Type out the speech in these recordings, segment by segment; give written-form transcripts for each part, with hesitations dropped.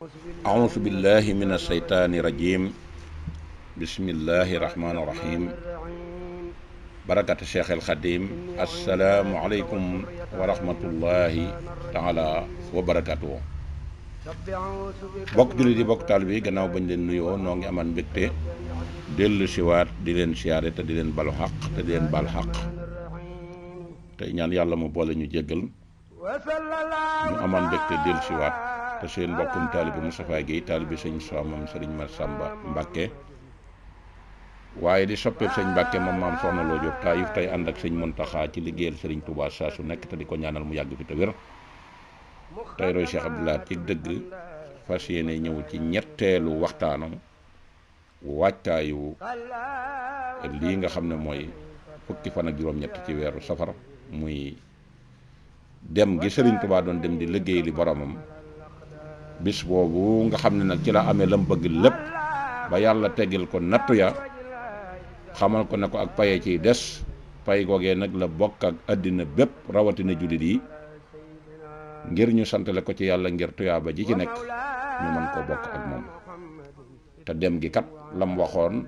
أعوذ بالله من الشيطان الرجيم بسم الله الرحمن الرحيم بركة الشيخ الخديم السلام عليكم ورحمة الله تعالى وبركاته bokk jullit yi bokk taalibe yi gannaaw bañ leen nuyoo noo ngi amaan mbégte dellu siwaat di leen siyaare te di leen balu xaq te di leen bal xaq tey ñaan yàlla mu boole ñu jéggal ñu amaan mbégte dellu siwaat te seen mbokkum taalibe Moustapha Guèye taalibe sëñ Sow moom sëriñ Massamba Mbacke waaye di soppeeb sëñ Mbacke moom maam Soxna Lo Diop Taïf tey ànd ak sëñ Mountakha ci liggéeyal sëriñ Touba saa su nekk te di ko ñaanal mu yàgg fi te wér tey roy Cheikh Abdoulaye ci dëgg fas yéene ñëw ci ñetteelu waxtaanam waajtaayu lii nga xam ne mooy fukki fan ak juróom-ñett ci weeru safar muy dem gi sëriñ Touba doon dem di liggéey li boromam bis boobu nga xam ne nag ci la amee lam bëgg lépp ba yàlla teggil ko nattu ya xamal ko ne ko ak paye ciy des pay googee nag la bokk ak àddina bépp rawatina jullit yi ngir ñu santale ko ci yàlla ngir tuyaaba ji ci nekk ñu mën koo bokk ak moom te dem gi kat lam waxoon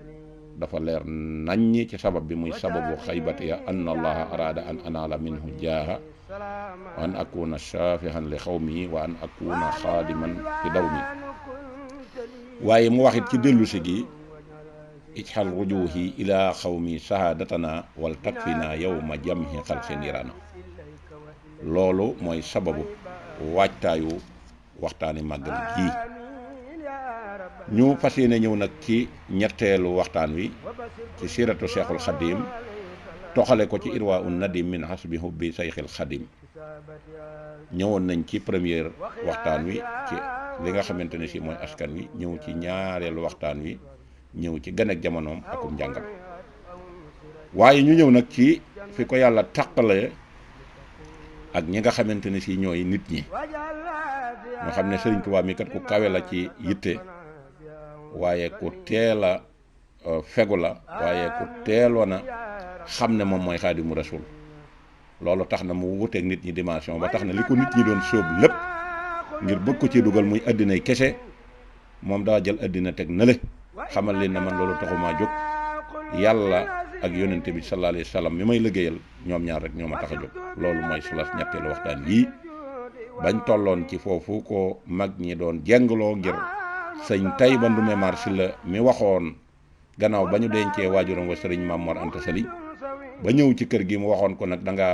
dafa leer naññ ci sabab bi muy sababu xaybati ya anna allaha arada an anaala minhu jaaha wa an akuna shafihan li xawmi wa an akuna xaadiman fi dawmi waaye mu waxit ci dellusi gi ijxal rujuhi ila xawmi sahadatana wal takfina yawma jamhi xalqi nirana loolu mooy sababu waajtaayu waxtaani màggal ji ñu fas yéene ñëw nag ci ñetteelu waxtaan wi ci siratu Cheikhul Xadim toxale ko ci irwa un nadim min hasbi hubbi sayxil xadim ñëwoon nañ ci première waxtaan wi ci li nga xamante ne si mooy askan wi ñëw ci ñaareelu waxtaan wi ñëw ci gën ak jamonoom akum njàngam waaye ñu ñëw nag ci fi ko yàlla tàqale ak ñi nga xamante ne si ñooy nit ñi ñoo xam ne Sëriñ Tuubaa mi kat ku kawe la ci yitte waaye ku teel a fegu la waaye ku teeloon a xam ne moom mooy Xaadimu Rasuul loolu tax na mu wuteeg nit ñi dimension ba tax na li ko nit ñi doon sóob lépp ngir bëgg ko ci dugal muy addinay kese moom daa jël addina teg na le xamal leen ne man loolu taxumaa jóg yàlla ak yonente bi sallallahu alayhi wa sallam mi may liggéeyal ñoom ñaar rek ñoo ma tax a jóg loolu mooy sulas ñetteelu waxtaan yii bañ tolloon ci foofu ko mag ñi doon jengloo ngir sëñ Tayba Ndume Mar Sylla mi waxoon gannaaw ba ñu dencee waajuram wa sëriñ Maam Mor Anta Sali ba ñëw ci kër gi mu waxoon ko nag da nga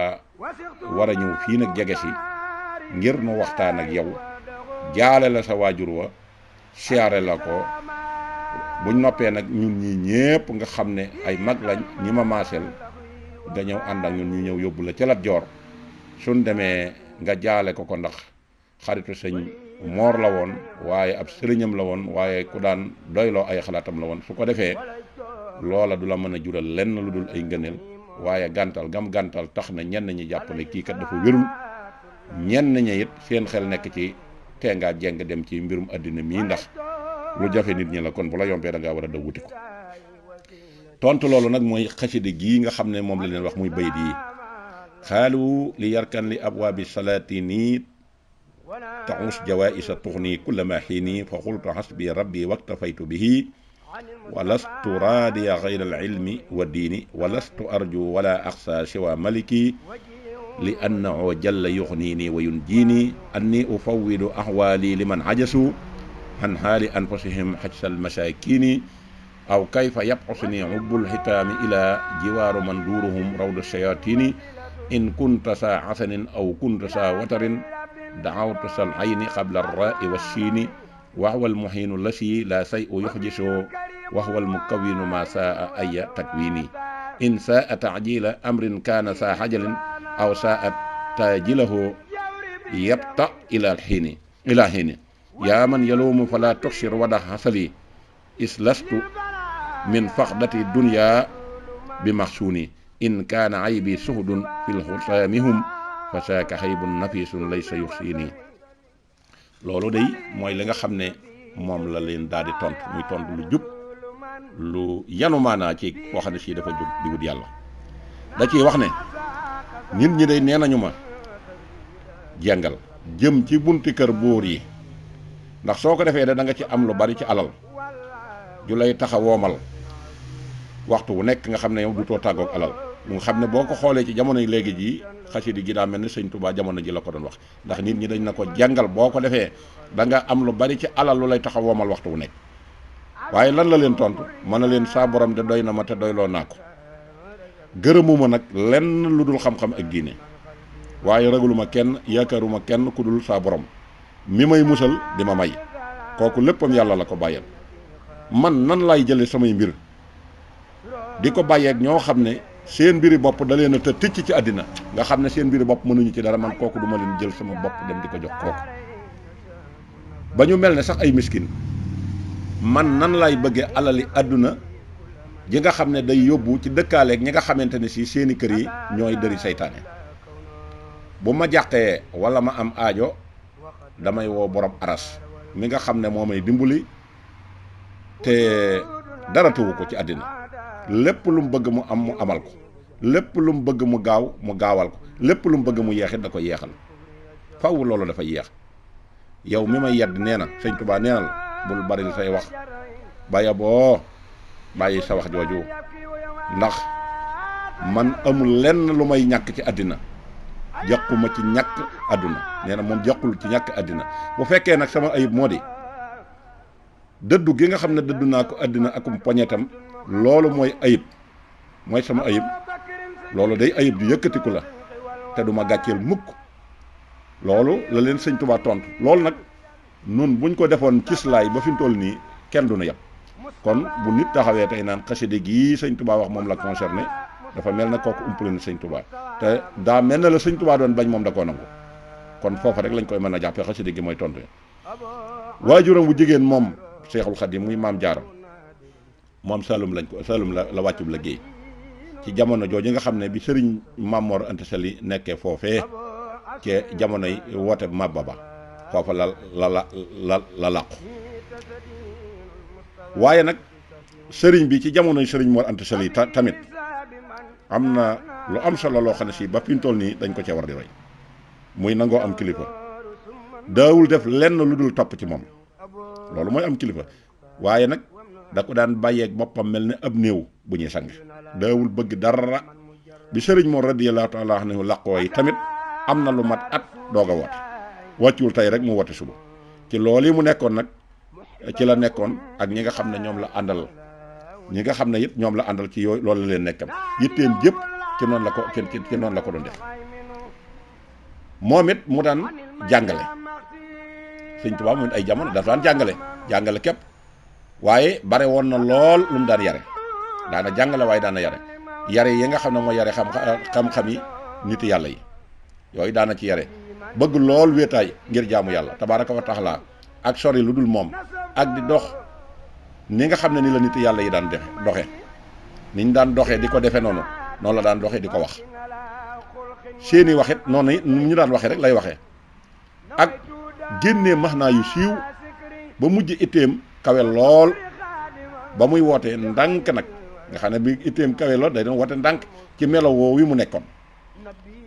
war a ñëw fii nag jege si ngir nu waxtaan ak yow jaale la sa waajur wa siyaare la ko buñ noppee nag ñun ñi ñépp nga xam ne ay mag lañ ñi ma maaseel nga ñëw ànd ak ñun ñu ñëw yóbbu la ca Lat Joor suñ demee nga jaale ko ndax xaritu sëñ Moor la woon waaye ab sëriñam la woon waaye ku daan doyloo ay xalaatam la woon su ko defee loola du la mën a jural lenn lu dul ay ngëneel waaye gàntal gam gàntal tax na ñenn ñi jàpp ne kii kat dafa wérul ñenn ñi it seen xel nekk ci teengaa jeng dem ci mbirum àddina mii ndax lu jafe nit ñi la kon bu la yombee da ngaa war a daw wuti ko tontu loolu nag mooy xasida gii nga xam ne moom la leen wax muy bayit yi xaalu li yarkan li abwaabi salaatini taxus jawaisa tuxni kullama xiini fa xultu xasbi rabbi waktafaytu bihi walastu raadiya xayra alilmi wa diini walastu arju wala axsa siwa maliki li annahu jalla yuxniini wa yunjiini anni ufawidu axwaali liman ajasu an xaali anfusihim xajsal masakini aw kayfa yabxusuni xubbul xitaami ila jiwaaru man duuruhum rawdu sayatini in kunta saa xasanin aw kunta saa watarin daawtu sal ayni qabla arraai wassiini waxwal muxiinu lasi la say u yuxjisoo waxwal mukawinu ma saa aya takwini in saa taajila amrin kaana saa xajalin aw saa taajilahu yabta ila xiini yaa man yaluumu fala tuxsir wada xasali islastu min faxdati dunya bi maxsuuni in kaana aybi suhdun fil xusaamihum fa saaka xaybun nafisun laysa yuxsini loolu day mooy li nga xam ne moom la leen daal di tontu muy tontu lu jub lu yanu maanaa ci koo xam ne sii dafa jub di wut yàlla da ciy wax ne nit ñi day nee nañu ma jàngal jëm ci bunti kër buur yi ndax soo ko defee da nga ci am lu bari ci alal ju lay tax a woomal waxtu wu nekk nga xam ne yow du too tàggoog alal mu nga xam ne boo ko xoolee ci jamono yi léegi jii xasida gi daa mel ne sëñ Tuubaa jamono ji la ko doon wax ndax nit ñi dañ na ko jàngal boo ko defee da nga am lu bari ci alal lu lay tax a woomal waxtu wu nekk waaye lan la leen tontu mën na leen saa borom de doy na ma te doyloo naa ko gërëmuma nag lenn lu dul xam-xam ak diine waaye ragaluma kenn yaakaaruma kenn ku dul saa borom mi may musal di ma may kooku léppam yàlla la ko bàyyeel man nan laay jële samay mbir di ko bàyyeeg ñoo xam ne seen mbiri bopp da leen a të ticc ci àddina nga xam ne seen mbiri bopp mënuñu ci dara man kooku duma leen jël sama bopp dem di ko jox kooku ba ñu mel ne sax ay miskin man nan laay bëggee alali àdduna ji nga xam ne day yóbbu ci dëkkaaleeg ñi nga xamante ne si seeni kër yi ñooy dëri seytaane bu ma jàqee wala ma am aajo damay woo borom aras mi nga xam ne moo may dimbali te dara tëwu ko ci àddina lépp lu mu bëgg mu am mu amal ko lépp lu mu bëgg mu gaaw mu gaawal ko lépp lu mu bëgg mu yeexit da ko yeexal faw loolu dafa yeex yow mi may yedd nee na sëñ Tuubaa nee na la bul bari say wax bàyyi boo bàyyi sa wax jooju ndax man amul lenn lu may ñàkk ci àddina jàquma ci ñàkk àdduna nee na moom jàqul ci ñàkk àddina bu fekkee nag sama ayib moo di dëddu gi nga xam ne dëddu naa ko àddina akum poñetam loolu mooy ayib mooy sama ayib loolu day ayib di yëkkatiku la te du ma gàcceel mukk loolu la leen sëñ Tuubaa tontu loolu nag nun buñ ko defoon cislaay ba fi mu toll nii kenn du na yab kon bu nit taxawee tey naan xasida gii sëñ Tuubaa wax moom la concerné dafa mel na kooku umpale na sëñ Tuubaa te daa mel na la sëñ Tuubaa doon bañ moom da koo nangu kon foofa rek lañ koy mën a jàppee xasida gi mooy tontu waajuram bu jigéen moom Seexul Xadiim muy maam Jaara moom Saalum la wàccub la géey ci jamono jooju nga xam ne bi sëriñ Maam Mor Anta Sali nekkee foofee ci jamonoy woote Mabba Ba foofa la làqu waaye nag sëriñ bi ci jamonoy sëriñ Mor Anta Sali tamit am na lu am solo loo xam ne si ba fi mu toll nii dañ ko cee war di roy muy nangoo am kilifa daawul def lenn lu dul topp ci moom loolu mooy am kilifa waaye nag da ko daan bàyyeeg boppam mel ne ab néew bu ñuy sang daawul bëgg dara bi sëriñ Mor radiyallahu taala anhu làqoo yi tamit am na lu mat at doog a woote wàccuwul tey rek mu woote suba ci loolu yi mu nekkoon nag ci la nekkoon ak ñi nga xam ne ñoom la àndal ñi nga xam ne it ñoom la àndal ci yooyu loolu la leen nekkam yitteem yëpp ci noonu la ko ci noonu la ko doon def moom it mu daan jàngale sëñ Tuubaa moom ay jamono dafa daan jàngale képp waaye bare woon na lool lu mu daan yare daana jàngale waaye daana yare yi nga xam ne mooy yare xam-xam yi nit yàlla yi yooyu daana ci yare bëgg lool wéetaay ngir jaamu yàlla tabaaraka wa taala ak sori lu dul moom ak di dox ni nga xam ne ni la nit yàlla yi daan doxe ni ñu daan doxee di ko defee noonu la daan doxee di ko wax seeni waxit noonu ñu daan waxee rek lay waxee ak génnee max naa yu siiw ba mujj itteem kawe lool ba muy wootee ndànk nag nga xam ne bi itteem kawe lool day doon woote ndànk ci melo woo wi mu nekkoon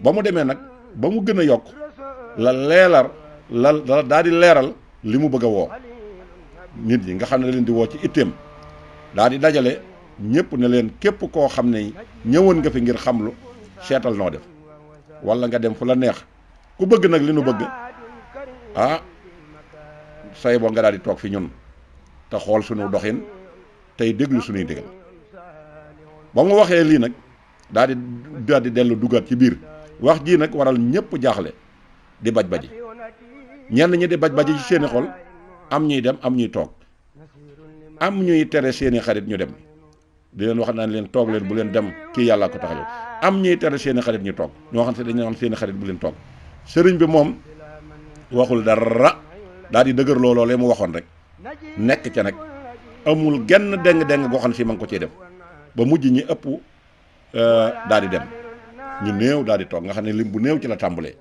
ba mu demee nag ba mu gën a yokk la daal di leeral li mu bëgg a woo nit ñi nga xam ne leen di woo ci itteem daal di dajale ñëpp ne leen képp koo xam ne ñëwoon nga fi ngir xamlu seetal noo def wala nga dem fu la neex ku bëgg nag li nu bëgg say boo nga daal di toog fi ñun te xool suñu doxin tey déglu suñuy digal ba mu waxee lii nag daal di dellu duggaat ci biir wax jii nag waral ñëpp jaaxle di baj-baji ñenn ñi di baj-baji ci seeni xol am ñuy dem am ñuy toog am ñuy tere seeni xarit ñu dem di leen wax naan leen toog leen bu leen dem kii yàlla ko tax a jóg am ñuy tere seeni xarit ñu toog ñoo xam ne dañu wax seeni xarit bu leen toog sëriñ bi moom waxul dara daal di dëgër loolee mu waxoon rek nekk ca nag amul genn deng goo xam ne si ma ngi ko ciy def ba mujj ñi ëpp daal di dem ñu néew daal di toog nga xam ne lim bu néew ci la tàmbalee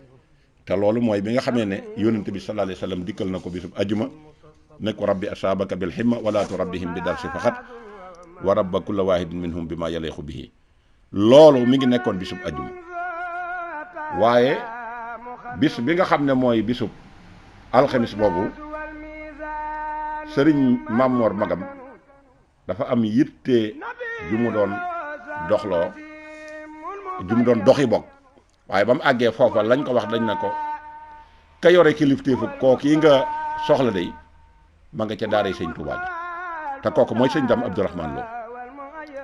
te loolu mooy bi nga xamee ne yónnent bi sallallahu alayhi wa sallam dikkal na ko bisub ajuma ne ko rabbi asaabaka bil himma wala turabbihim bi darsi faxat wa rabba kulla wahidin minhum bi ma yaleexu bihi loolu mi ngi nekkoon bisub ajuma waaye bis bi nga xam ne mooy bisub alxamis boobu sëriñ Mamor magam dafa am yitte ju mu doon doxloo ju mu doon doxi bokk waaye ba mu àggee foofa lañ ko wax dañ na ko ka yore kilifteefu kooku yi nga soxla day ma nga ca daaray sëñ Touba ji te kooku mooy sëñ Dam Abdourahmane Lo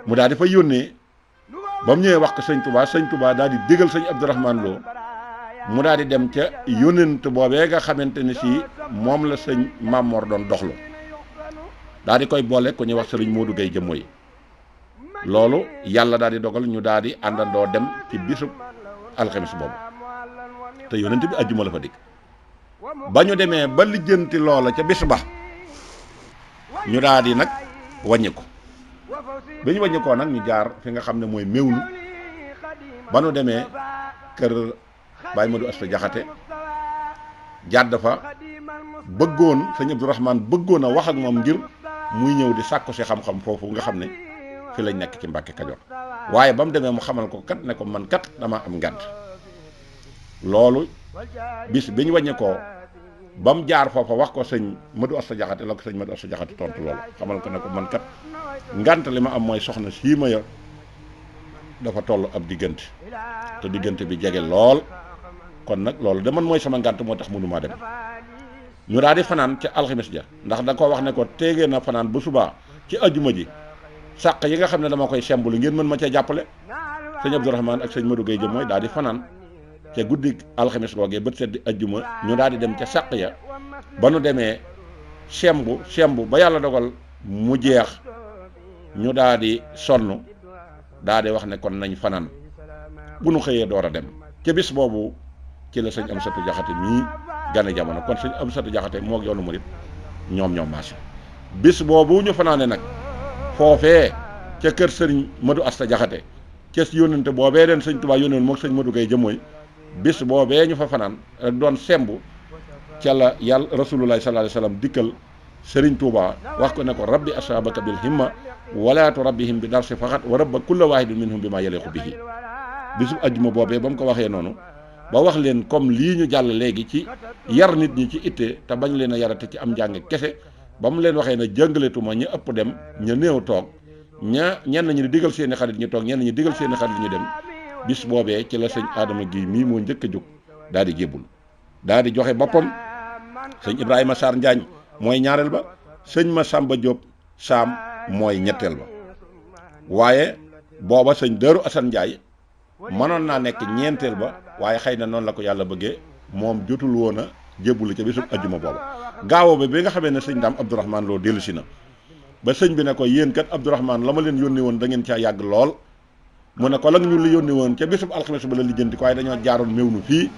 mu daal di fa yónnee ba mu ñëwee wax ko sëñ Touba daal di dégal sëñ Abdourahmane Lo mu daal di dem ca yónnent boobee nga xamante ne si moom la sëñ Mamor doon doxlu daal di koy boole ku ñuy wax sëriñ Modou Gueye jëmmoy loolu yàlla daal di dogal ñu daal di àndandoo dem ci bisub alxames boobu te yónnent bi ajjuma la fa dikk ba ñu demee ba lijjanti loola ca bis ba ñu daal di nag wàññi ko bi ñu wàññi koo nag ñu jaar fi nga xam ne mooy méwlu ba nu demee kër Baye Modou Asta Jaxate jàdd fa bëggoon sëñ Abdourahmane bëggoon a wax ak moom ngir muy ñëw di sàkku si xam-xam foofu nga xam ne fi lañ nekk ci Mbàkke Kajoor waaye ba mu demee mu xamal ko kat ne ko man kat dama am ngànt loolu bis bi ñu wàññi koo ba mu jaar foofa wax ko sëñ Modou Asta Jaxate la ko sëñ Modou Asta Jaxate tontu loolu xamal ko ne ko man kat ngànt li ma am mooy soxna sii ma yor dafa toll ab diggante te diggante bi jege lool kon nag loolu de man mooy sama ngànt moo tax mënumaa dem ñu daal di fanaan ca alxames ja ndax da ko wax ne ko téegee na fanaan bu subaa ci ajjuma ji sàq yi nga xam ne dama koy sembulu ngeen mën ma ca jàppale sëñ Abdourahmane ak sëñ Modou Gueye jëm mooy daal di fanaan ca guddi alxames googee bët seddi ajjuma ñu daal di dem ca sàq ya ba nu demee sembu ba yàlla dogal mu jeex ñu daal di sonn daal di wax ne kon nañ fanaan bu nu xëyee door a dem ca bis boobu ci la sëñ Amsatu Jaxate mii gane jamono kon sëñ Amsatu Jaxate moo yoonu murit ñoom maase bis boobu ñu fanaane nag foofee ca kër sëriñ Modou Asta Jaxate ca yónnante boobee leen sëñ Tuubaa yónnoon mook sëñ Modou Gueye jëmmooy bis boobee ñu fa fanaan doon sembu ca la yàlla rasulullahi sallallahu alayhi wasallam dikkal sëriñ Tuubaa wax ko ne ko rabbi ashabaka bil himma walaatu rabbihim bi darsi faxat wa rabba kulla waahidin minhum bi ma yaliqu bihi bisub ajjuma boobee ba mu ko waxee noonu ba wax leen comme lii ñu jàll léegi ci yar nit ñi ci itte te bañ leen a yarate ci am njàng kese ba mu leen waxee ne jàngaletuma ña ëpp dem ña néew toog ñenn ñi di digal seeni xarit ñu toog ñenn ñi digal seeni xarit ñu dem bis boobee ci la sëñ Adama Guèye mii moo njëkk a jóg daal di jébbul daal di joxe boppam sëñ Ibrahima Sarr Njaañ mooy ñaareel ba sëñ Massamba Diop Saam mooy ñetteel ba waaye booba sëñ Daaru Asan Njaay mënoon naa nekk ñeenteel ba waaye xëy na noonu la ko yàlla bëggee moom jotul woon a jébbulu ca bisub ajjuma booba gaawo bi nga xamee ne sëñ Daam Abdourahmane Lo dellu si na ba sëñ bi ne ko yéen kat Abdourahmane la ma leen yónni woon da ngeen caa yàgg lool mu ne ko la ñu li yónni woon ca bisub alxames ba la lijjanti ko waaye dañoo jaaroon méew nu fii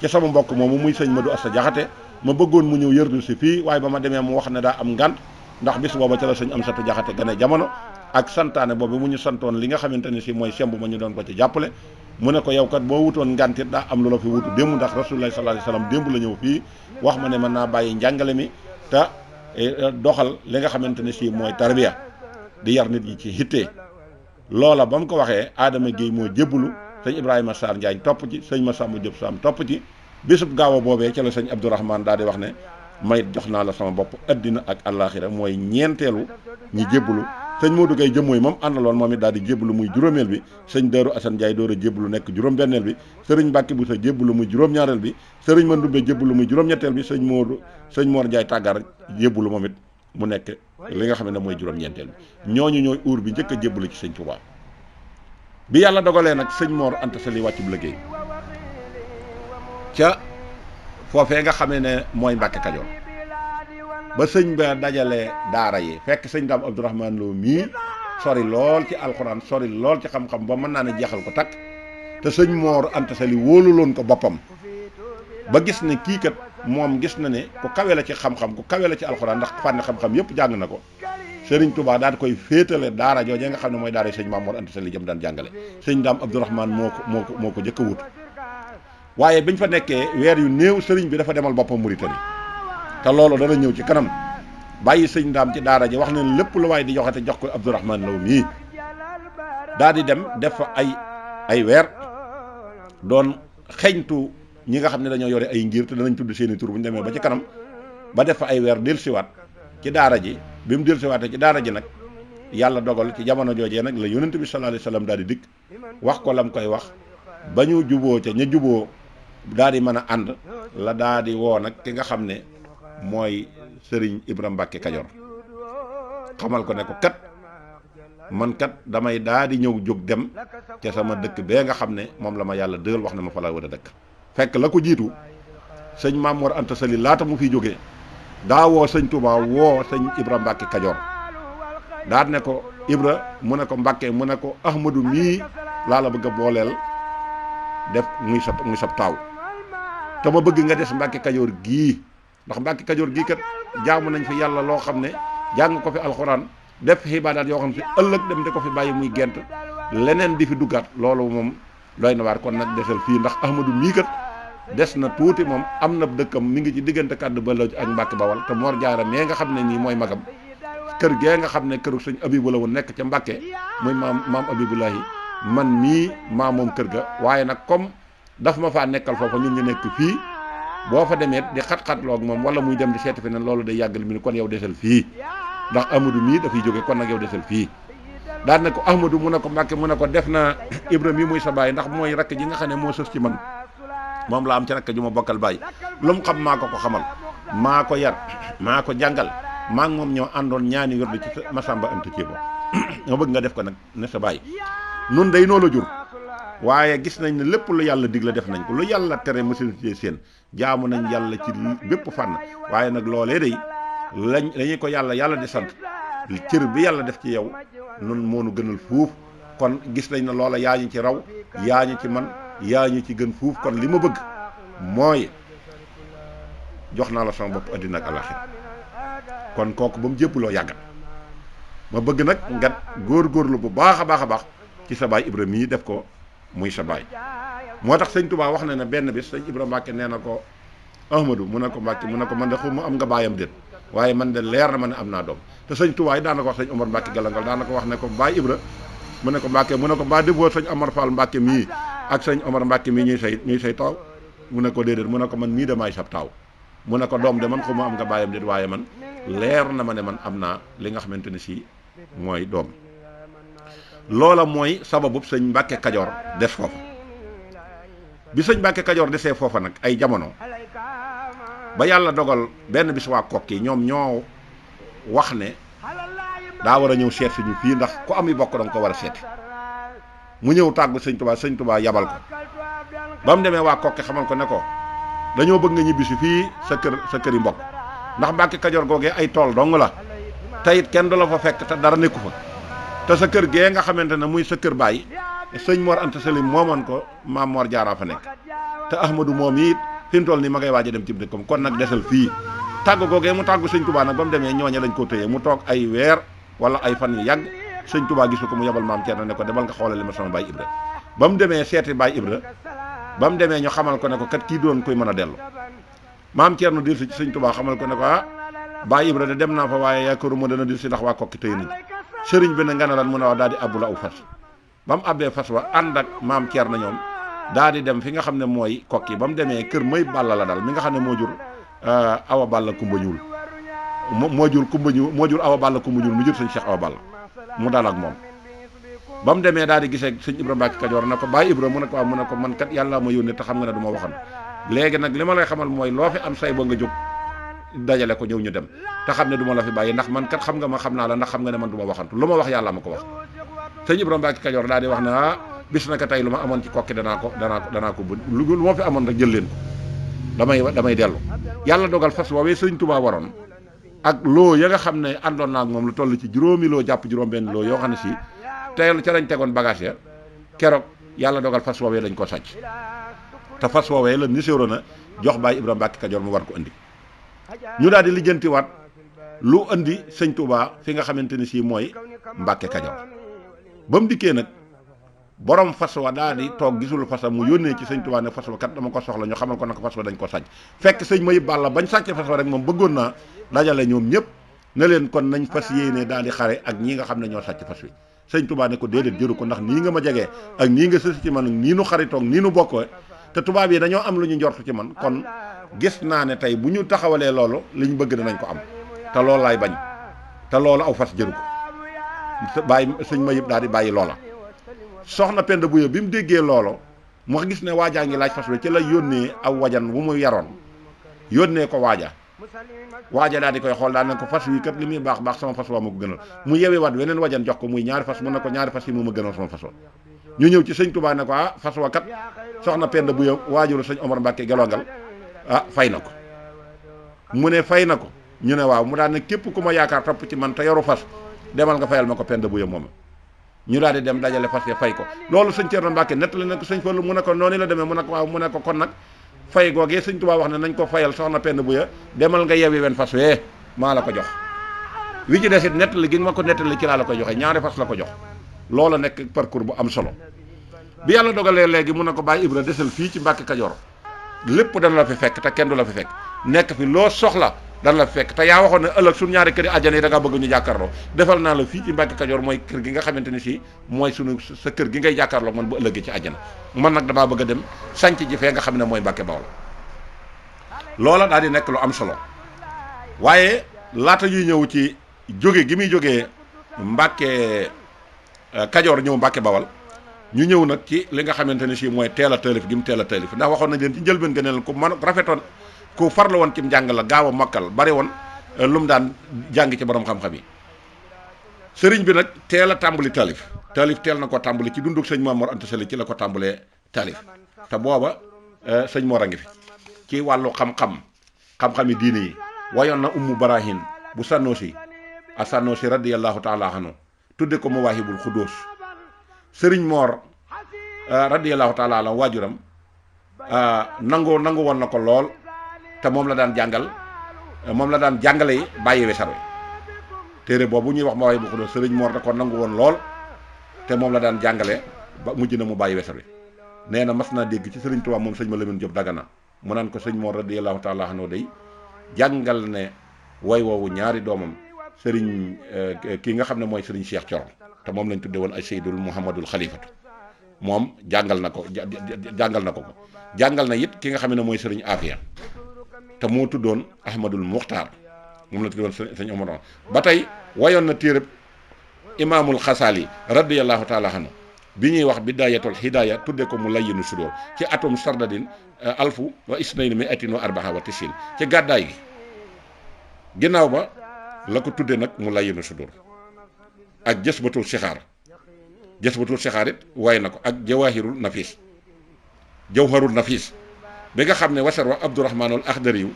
ca sama mbokk moomu muy sëñ Modou Asta Jaxate ma bëggoon mu ñëw yërdu si fii waaye ba ma demee mu wax ne daa am ngànt ndax bis booba ca la sëñ Amsatu Jaxate gane jamono ak santaane boobu mu ñu santoon li nga xamante ne si mooy semb ma ñu doon ko ci jàppale mu ne ko yow kat boo wutoon ngantit daa am lu la fi wutu démb ndax rasulullah sallallahu alayhi wasallam démb la ñëw fii wax ma ne mën naa bàyyi njàngale mi te doxal li nga xamante ne si mooy tarbiya di yar nit ñi ci hittee loola ba mu ko waxee Adama Guèye moo jébbalu sëñ Ibrahima Sarr Njaañ topp ci sëñ Massamba Diop Sam topp ci bésub gaaw a boobee ca la sëñ Abdourahmane daal di wax ne may jox naa la sama bopp addina ak àllaaxira mooy ñeenteelu ñi jébbalu sëñ Modou Gueye jëmmooy moom àndaloon moom it daal di jébbalu muy juróomeel bi sëñ Daaru Asan Njaay door a jébbalu nekk juróom-benneel bi sëriñ Mbàkke bu sa jébbalu muy juróom-ñaareel bi sëriñ Mandumbe jébbalu muy juróom-ñetteel bi sëñ Mor Njaay tàggar jébbalu moom it mu nekk li nga xam ne mooy juróom-ñeenteel bi ñooñu ñooy uur bi njëkk a jébbalu ci sëñ Tuubaa bi yàlla dogalee nag sëñ Mor Anta Sali wàccub liggéey ca foofee nga xamee ne mooy Mbàkke Kajoor ba sëñ ba dajale daara yi fekk sëñ Daam Abdourahmane Lo mii sori lool ci alxuraan sori lool ci xam-xam ba mën naa ne jeexal ko takk te sëñ Mor Anta Sali wóoluloon ko boppam ba gis ne kii kat moom gis na ne ku kawe la ci xam-xam ku kawe la ci alxuraan ndax fànn xam-xam yëpp jàng na ko Sëriñ Tuubaa daal di koy féetale daara joojee nga xam ne mooy daara sëñ Maam Mor Anta Sali jëm daan jàngale sëñ Daam Abdourahmane moo ko jëkk a wut waaye biñ fa nekkee weer yu néew sëriñ bi dafa demal boppam Mauritanie te loolu dana ñëw ci kanam bàyyi sëñ Daam ci daara ji wax ne lépp lu waaye di joxate jox ko Abdourahmane Lo mii daal di dem def fa ay weer doon xeñtu ñi nga xam ne dañoo yore ay ngir te danañ tudd seeni tur bu ñu demee ba ci kanam ba def fa ay weer dellusiwaat ci daara ji bi mu dellusiwaatee ci daara ji nag yàlla dogal ci jamono joojee nag la yonent bi sallallahu alayhi wasallam daal di dikk wax ko lam koy wax ba ñu juboo ca ña juboo daal di mën a ànd la daal di woo nag ki nga xam ne mooy Serigne Ibra Mbacke Kajoor xamal ko ne ko kat man kat damay daal di ñëw jóg dem ca sama dëkk bee nga xam ne moom la ma yàlla dëgal wax ne ma fa la war a dëkk fekk la ko jiitu sëñ Maam Mor Anta Sali laata mu fiy jógee daa woo sëñ Touba woo sëñ Ibra Mbacke Kajoor daal ne ko Ibra mu ne ko Mbacke mu ne ko Ahmadou mii laa la bëgg a booleel def muy sab taaw te ma bëgg nga des Mbacke Kajoor gii ndax Mbacke Kajoor gii kat jaamu nañ fi yàlla loo xam ne jàng ko fi alxuraan def fi xibaadaat yoo xam ne ëllëg dem di ko fi bàyyi muy gent leneen di fi duggaat loolu moom doy na waar kon nag desal fii ndax Ahmadou mii kat des na tuuti moom am na dëkkam mi ngi ci diggante kàddu ba la ak Mbacke Bawal te Mor Jaara mee nga xam ne nii mooy magam kër gee nga xam ne këru sëñ Abibu la woon nekk ca Mbacke muy maam Abibulahi man mii maa moom kër ga waaye nag comme daf ma faa nekkal foofa ñun ñu nekk fii boo fa demee di xat-xatloog moom wala muy dem di seeti fi ne loolu day yàggal mi ni kon yow desal fii ndax Ahmadou mii dafay jóge kon nag yow desal fii daan ne ko Ahmadou mu ne ko Mbacke mu ne ko def na Ibra mii muy sa baay ndax mooy rakk ji nga xam ne moo sës ci man moom la am ci rakk ju ma bokkal baay lu mu xam maa ko xamal maa ko yar maa ko jàngal maa ngi moom ñoo àndoon ñaani wér ci Masamba Anta Ceebo nga bëgg nga def ko nag ne sa baay nun day noo la jur waaye gis nañ ne lépp lu yàlla dig la def nañ ko lu yàlla tere mësuñu ci seen jaamu nañ yàlla ci bépp fànn waaye nag loolee day lañu ko yàlla di sant cër bi yàlla def ci yow nun moonu gënal fuuf kon gis nañ ne loola yaa ñu ci raw yaa ñu ci man yaa ñu ci gën fuuf kon li ma bëgg mooy jox naa la sama bopp àddina ak àllaxira kon kooku ba mu jébbaloo yàggat ma bëgg nag nga góorgóorlu bu baax a baax ci sa baay Ibra mii def ko muy sa baay moo tax sëñ Touba wax na ne benn bis sëñ Ibra Mbacke nee na ko Ahmadou mu ne ko Mbacke mu ne ko man de xuma am nga baayam déet waaye man de leer na ma ne am naa doom te sëñ Touba yi daan na ko wax sëñ Omar Mbacke Galangal daan na ko wax ne ko baay Ibra mu ne ko Mbacke mu ne ko mbaa déggoo sëñ Omar Fall Mbacke mii ak sëñ Omar Mbacke mii ñuy say taaw mu ne ko déedéet mu ne ko man mii damaay sab taaw mu ne ko doom de man xuma am nga baayam déet waaye man leer na ma ne man am naa li nga xamante ne si mooy doom loola mooy sababub sëñ Mbacke Kajoor des foofa bi sëñ Mbacke Kajoor desee foofa nag ay jamono ba yàlla dogal benn bis waa Kokki ñoom ñoo wax ne daa war a ñëw seet suñu fii ndax ku am yi bokk danga ko war a seeti mu ñëw tàggu sëñ Touba yabal ko ba mu demee waa Kokki xamal ko ne ko dañoo bëgg nga ñibbisi fii sa kër yi mbokk ndax Mbacke Kajoor googee ay tool dong la te it kenn du la fa fekk te dara nekku fa te sa kër gee nga xamante ne muy sa kër baay sëñ Mor Anta Sali moomoon ko maam Mor Jaara fa nekk te Ahmadou moom it fi mu toll nii ma ngay waaj a dem ci dëkkam kon nag desal fii tàgg googee mu tàggu sëñ Touba nag ba mu demee ñooña dañ koo téye mu toog ay weer wala ay fan yu yàgg sëñ Touba gisu ko mu yebal maam Thierno ne ko demal nga xoolal ma sama baay Ibra ba mu demee seeti baay Ibra ba mu demee ñu xamal ko ne ko kat kii doon koy mën a dellu maam Thierno dir si ci sëñ Touba xamal ko ne ko baay Ibra de dem naa fa waaye yaakaaruma dana dir si ndax waa Kokki tëye nañ sëriñ bi ne nga ne lan mu ne wax daal di abbu la aw fas ba mu abbee fas wa ànd ak maam Thierno ñoom daal di dem fi nga xam ne mooy Kokki ba mu demee kër may Balla la dal mi nga xam ne moo jur Awa Balla Kumba Ñuul moo jur Kumba Ñuul moo jur Awa Balla Kumba Ñuul mu jur sëñ Cheikh Awa Balla mu dal ak moom ba mu demee daal di gisee sëñ Ibra Mbacke Kajoor na ko baay Ibra mu ne ko waaw mu ne ko man kat yàlla ma yónnee te xam nga ne du ma waxan léegi nag li ma lay xamal mooy loo fi am say ba nga jóg dajale ko ñëw ñu dem te xam ne du ma la fi bàyyi ndax man kat xam nga ma xam naa la ndax xam nga ne man du ma waxantu lu ma wax yàlla ma ko wax sëñ Ibra Mbacke Kajoor daal di wax ne bis na ko tey lu ma amoon ci Kokki danaa ko lu ma fi amoon rek jël leen ko damay dellu yàlla dogal fas woowee sëñ Touba waroon ak loo ya nga xam ne àndoon naa ak moom lu toll ci juróomi loo jàpp juróom-benn loo yoo xam ne si teel ca lañ tegoon bagage ya keroog yàlla dogal fas woowee dañ ko sàcc te fas woowee la niséro na jox baay Ibra Mbacke Kajoor mu war ko indi ñu daal di lijjantiwaat lu indi sëñ Touba fi nga xamante ni si mooy Mbacke Kajoor ba mu dikkee nag borom fas wa daal di toog gisul fasam mu yónnee ci sëñ Touba ne fas wa kat dama ko soxla ñu xamal ko nag fas wa dañ ko sàcc fekk sëñ Mayib Balla bañ sàcc fas wa rek moom bëggoon naa dajale ñoom ñëpp ne leen kon nañ fas yéene daal di xare ak ñi nga xam ne ñoo sàcc fas wi sëñ Touba ne ko déedéet jëru ko ndax nii nga ma jegee ak nii nga sës ci man ak nii nu xaritoog nii nu bokkoo te tubaab yi dañoo am lu ñu njortu ci man kon gis naa ne tey bu ñu taxawalee loolu li ñu bëgg danañ ko am te loolu laay bañ te loolu aw fas jëru ko bàyyi sëñ ma yëpp daal di bàyyi loola. soxna Penda Buya bi mu déggee loolo mu gis ne waajaa ngi laaj fas wi ci la yónnee aw wajan wu mu yaroon yónnee ko waaja daal di koy xool daal ne ko fas wi kat li muy baax baax sama fas waa ma ko gënal mu yewi waat weneen wajan jox ko muy ñaari fas mu ne ko ñaari fas yi moo ma gënal sama fas wa ñu ñëw ci sëñ Touba ne ko fas wa kat soxna Penda Buya waajuru sëñ Omar Mbàkke gelongal fay na ko mu ne fay na ko ñu ne waaw mu daal ne képp ku ma yaakaar topp ci man te yoru fas demal nga fayal ma ko Penda Buya moom ñu daal di dem dajale fas ya fay ko loolu sëñ Thierno Mbacke nettali na ko sëñ Fallu mu ne ko noonu la demee mu ne ko waaw mu ne ko kon nag fay googee sëñ Tuubaa wax ne nañ ko fayal soxna Penda Buya demal nga yewi wen fas wee maa la ko jox wi ci desit nettali gi ma ko nettali ci laa la koy joxe ñaari fas la ko jox loola nekk parcours bu am solo bi yàlla dogalee léegi mu ne ko bàyyi Ibra desal fii ci Mbàkke Kajoor lépp dana la fi fekk te kenn du la fi fekk nekk fi loo soxla dana la fi fekk te yaa waxoon ne ëllëg suñu ñaari këri àjjana yi da ngaa bëgg ñu jàkkaarloo defal naa la fii ci Mbàkke Kajoor mooy kër gi nga xamante ni si mooy sunu sa kër gi ngay jàkkaarloo man bu ëllëgee ci àjjana man nag damaa bëgg a dem sanc ji fee nga xam ne mooy Mbàkke Bawol loola daal di nekk lu am solo waaye laata ñuy ñëw ci jóge gi muy jógee Mbàkke Kajoor ñëw Mbàkke Bawol ñu ñëw nag ci li nga xamante ni si mooy teel a taalif gi mu teel a taalif ndax waxoon nañ leen ci njëlbeen nga ne leen ku man rafetoon ku farla woon ci njàng la gaaw a mokkal bari woon lu mu daan jàng ci borom xam-xam yi sëriñ bi nag teel a tàmbali taalif teel na ko tàmbali ci dunduk sëñ Mor Anta Sali ci la ko tàmbalee taalif te booba sëñ Mor a ngi fi ci wàllu xam-xam yi diine yi wayoon na ummu barahin bu Sannoosi a Sannoosi radiyallahu taala anhu tudde ko Mawaahibul Xudóos sëriñ Mor radiyallahu taala anhu waajuram nangu woon na ko lool te moom la daan jàngale yi bàyyi wesar wi téere boobu ñuy wax Mawaahibul Xudóos sëriñ Mor da ko nangu woon lool te moom la daan jàngale ba mujj na mu bàyyi wesar wi nee na mas naa dégg ci sëriñ Tuubaa moom sëñ ma Lamin Jóob Dagana mu naan ko sëñ Mor radiyallahu taala anhu day jàngal ne way woowu ñaari doomam sëriñ kii nga xam ne mooy sëriñ Cheikh Thioro te moom lañ tudde woon ay Seydul Muhammadul Xalifatu moom jàngal na ko jàngal na it ki nga xam ne mooy sëriñ Afia te moo tuddoon Ahmadul Muxtaar moom la tuddoon sëriñ Omar ba tey wayoon na téereb imaamul Xasaali radiyallahu taala anhu bi ñuy wax bidaayatul hidaaya tudde ko mu layyinu sudóor ci atum sardadin alfu wa isnayn mi atin wa arbaha wa tisin ci gàddaay gi ginnaaw ba la ko tudde nag mu layyinu sudóor ak jësbatul sixaar it waaye na ko ak jawahirul nafis bi nga xam ne wasar wa abdourahmanul axdariyu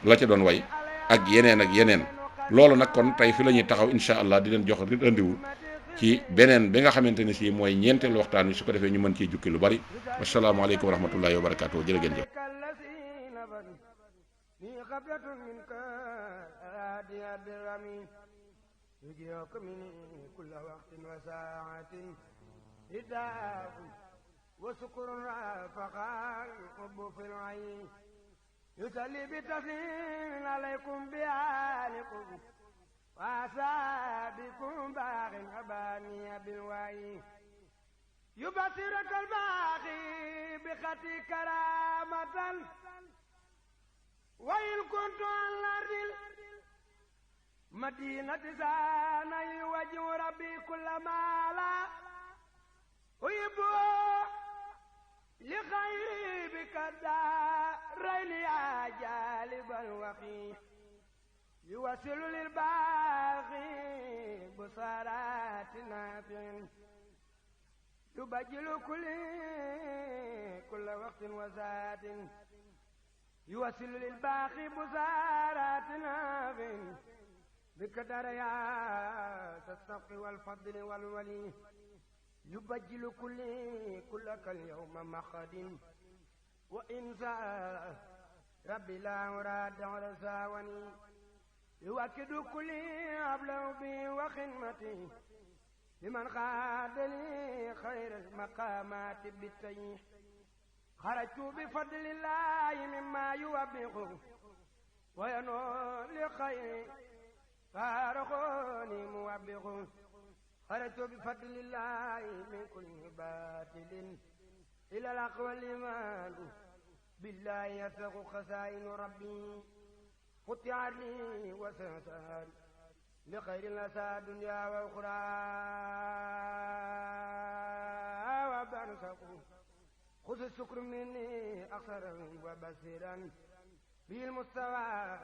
la ca doon way ak yeneen loolu nag kon tey fi la ñuy taxaw insha allah di leen jox rendiwu ci beneen bi nga xamante ne si mooy ñeenteelu waxtaan wi su ko defee ñu mën ciy jukki lu bari asalaamaaleykum wa rahmatullahi wa barakaatu jërë ngeen jëf وأصابكم باغ أباني بالوعي يبصرك الباغي بخطي كرامة وإن كنت عن الأرض مدينة زاني وجه ربي كل ما لا أحب لخير بك الدارين يا جالب الوخي يوصل للباغي بصارات نافع يبجل كل وقت وزاد يوصل للباغي بصارات نافع بقدر يا الصف والفضل والولي يبجل كلك اليوم مخد وإنسان ربي لا أراد ورساوني يوكد كل أبلغ بي وخدمتي لمن خاد لي خير المقامات بالتيه خرجت بفضل الله مما يوبخ وينول لخير فارخوني موبخ خرجت بفضل الله من كل باطل إلى الأقوى الإيمان بالله يسق خزائن ربي قطع لي وسنسان لخير النساء دنيا وأخرى وبرزقوا خذ الشكر مني أخسرا وبصيرا بالمستوى